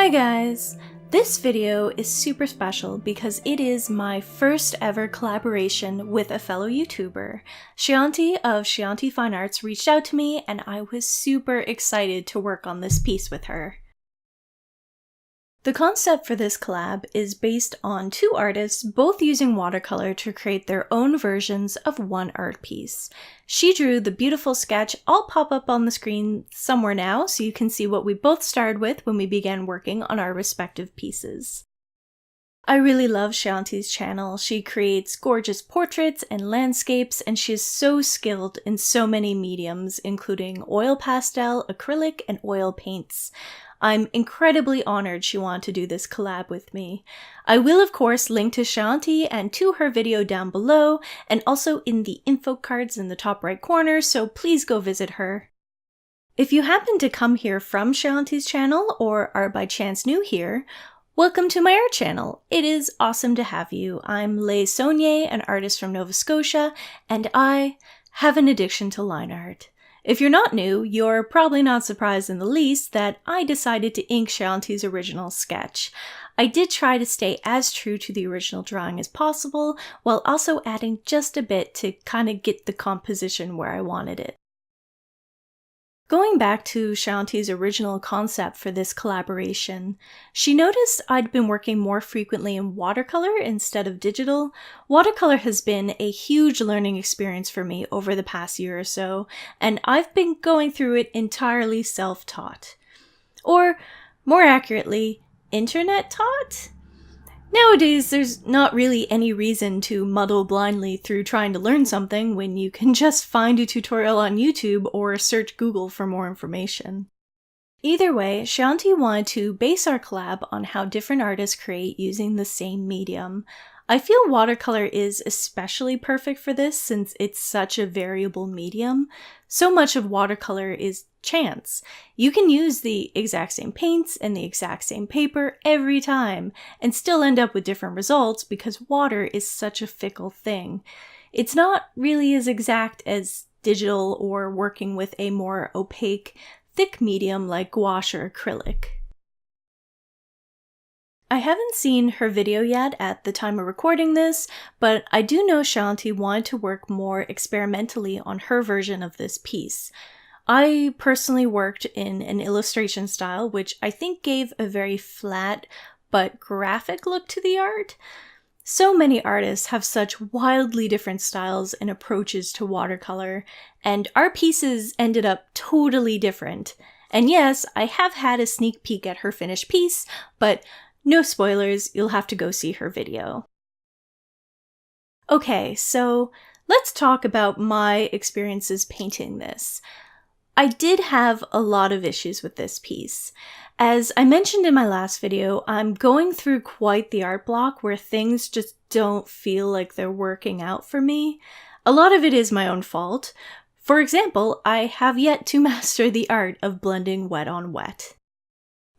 Hi guys! This video is super special because it is my first ever collaboration with a fellow YouTuber. Sayanti of Sayanti Fine Arts reached out to me and I was super excited to work on this piece with her. The concept for this collab is based on two artists both using watercolor to create their own versions of one art piece. She drew the beautiful sketch. I'll pop up on the screen somewhere now so you can see what we both started with when we began working on our respective pieces. I really love Sayanti's channel. She creates gorgeous portraits and landscapes, and she is so skilled in so many mediums, including oil pastel, acrylic, and oil paints. I'm incredibly honored she wanted to do this collab with me. I will of course link to Sayanti and to her video down below, and also in the info cards in the top right corner, so please go visit her. If you happen to come here from Sayanti's channel or are by chance new here, welcome to my art channel. It is awesome to have you. I'm Leysketch, an artist from Nova Scotia, and I have an addiction to line art. If you're not new, you're probably not surprised in the least that I decided to ink Sayanti's original sketch. I did try to stay as true to the original drawing as possible, while also adding just a bit to kind of get the composition where I wanted it. Going back to Sayanti's original concept for this collaboration, she noticed I'd been working more frequently in watercolor instead of digital. Watercolor has been a huge learning experience for me over the past year or so, and I've been going through it entirely self-taught. Or, more accurately, internet-taught? Nowadays, there's not really any reason to muddle blindly through trying to learn something when you can just find a tutorial on YouTube or search Google for more information. Either way, Sayanti wanted to base our collab on how different artists create using the same medium. I feel watercolor is especially perfect for this since it's such a variable medium. So much of watercolor is chance. You can use the exact same paints and the exact same paper every time and still end up with different results because water is such a fickle thing. It's not really as exact as digital or working with a more opaque, thick medium like gouache or acrylic. I haven't seen her video yet at the time of recording this, but I do know Sayanti wanted to work more experimentally on her version of this piece. I personally worked in an illustration style, which I think gave a very flat but graphic look to the art. So many artists have such wildly different styles and approaches to watercolor, and our pieces ended up totally different. And yes, I have had a sneak peek at her finished piece, but no spoilers, you'll have to go see her video. Okay, so let's talk about my experiences painting this. I did have a lot of issues with this piece. As I mentioned in my last video, I'm going through quite the art block where things just don't feel like they're working out for me. A lot of it is my own fault. For example, I have yet to master the art of blending wet on wet.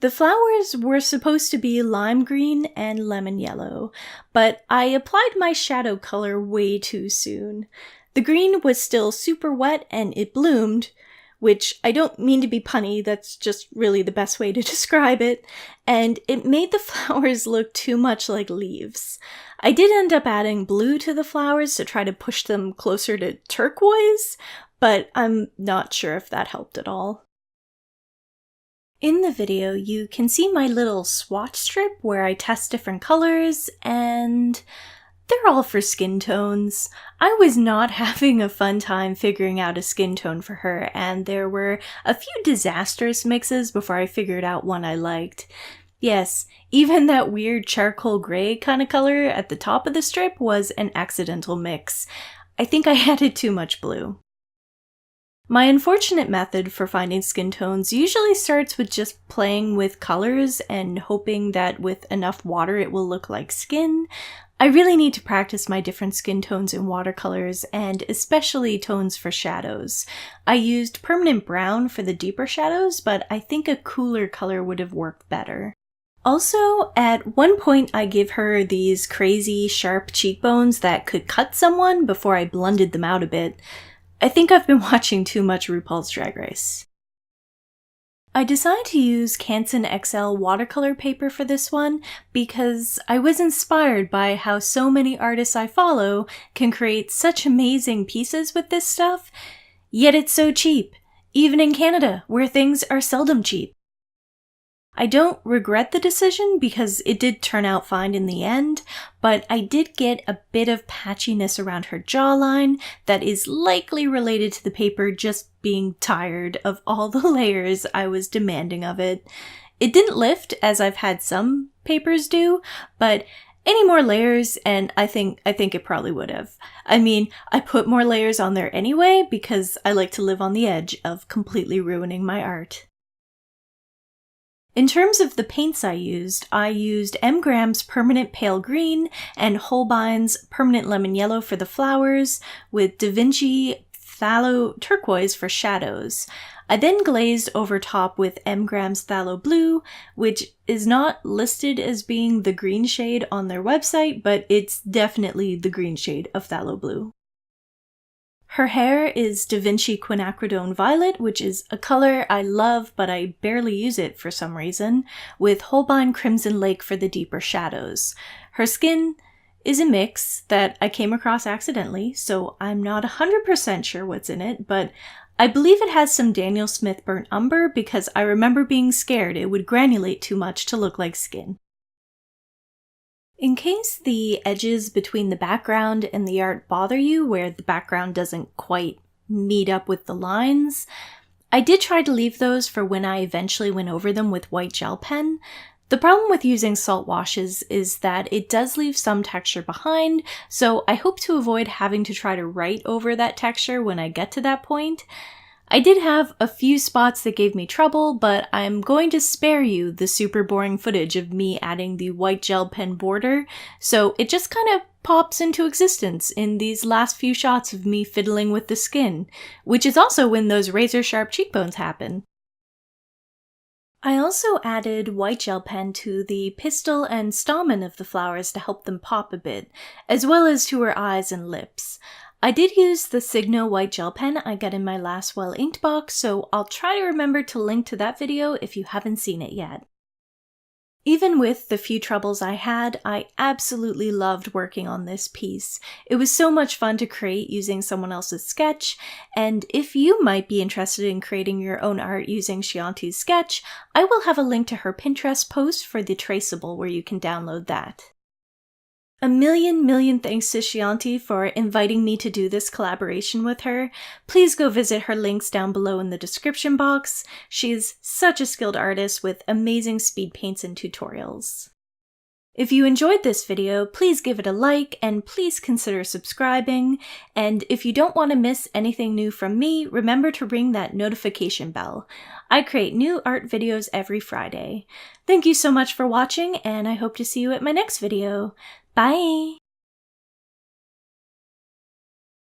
The flowers were supposed to be lime green and lemon yellow, but I applied my shadow color way too soon. The green was still super wet and it bloomed, which I don't mean to be punny, that's just really the best way to describe it, and it made the flowers look too much like leaves. I did end up adding blue to the flowers to try to push them closer to turquoise, but I'm not sure if that helped at all. In the video, you can see my little swatch strip where I test different colors, and they're all for skin tones. I was not having a fun time figuring out a skin tone for her, and there were a few disastrous mixes before I figured out one I liked. Yes, even that weird charcoal gray kind of color at the top of the strip was an accidental mix. I think I added too much blue. My unfortunate method for finding skin tones usually starts with just playing with colors and hoping that with enough water it will look like skin. I really need to practice my different skin tones in watercolors, and especially tones for shadows. I used permanent brown for the deeper shadows, but I think a cooler color would have worked better. Also, at one point I gave her these crazy sharp cheekbones that could cut someone before I blended them out a bit. I think I've been watching too much RuPaul's Drag Race. I decided to use Canson XL watercolor paper for this one because I was inspired by how so many artists I follow can create such amazing pieces with this stuff, yet it's so cheap, even in Canada, where things are seldom cheap. I don't regret the decision because it did turn out fine in the end, but I did get a bit of patchiness around her jawline that is likely related to the paper just being tired of all the layers I was demanding of it. It didn't lift as I've had some papers do, but any more layers and I think it probably would have. I mean, I put more layers on there anyway because I like to live on the edge of completely ruining my art. In terms of the paints I used M. Graham's Permanent Pale Green and Holbein's Permanent Lemon Yellow for the flowers, with Vinci Phthalo Turquoise for shadows. I then glazed over top with M. Graham's Phthalo Blue, which is not listed as being the green shade on their website, but it's definitely the green shade of Phthalo Blue. Her hair is Da Vinci Quinacridone Violet, which is a color I love but I barely use it for some reason, with Holbein Crimson Lake for the deeper shadows. Her skin is a mix that I came across accidentally, so I'm not 100% sure what's in it, but I believe it has some Daniel Smith burnt umber because I remember being scared it would granulate too much to look like skin. In case the edges between the background and the art bother you, where the background doesn't quite meet up with the lines, I did try to leave those for when I eventually went over them with white gel pen. The problem with using salt washes is that it does leave some texture behind, so I hope to avoid having to try to write over that texture when I get to that point. I did have a few spots that gave me trouble, but I'm going to spare you the super boring footage of me adding the white gel pen border, so it just kind of pops into existence in these last few shots of me fiddling with the skin, which is also when those razor-sharp cheekbones happen. I also added white gel pen to the pistil and stamen of the flowers to help them pop a bit, as well as to her eyes and lips. I did use the Signo white gel pen I got in my last well inked box, so I'll try to remember to link to that video if you haven't seen it yet. Even with the few troubles I had, I absolutely loved working on this piece. It was so much fun to create using someone else's sketch, and if you might be interested in creating your own art using Sayanti's sketch, I will have a link to her Pinterest post for the traceable where you can download that. A million thanks to Sayanti for inviting me to do this collaboration with her. Please go visit her links down below in the description box. She is such a skilled artist with amazing speed paints and tutorials. If you enjoyed this video, please give it a like and please consider subscribing. And if you don't want to miss anything new from me, remember to ring that notification bell. I create new art videos every Friday. Thank you so much for watching, and I hope to see you at my next video. Bye!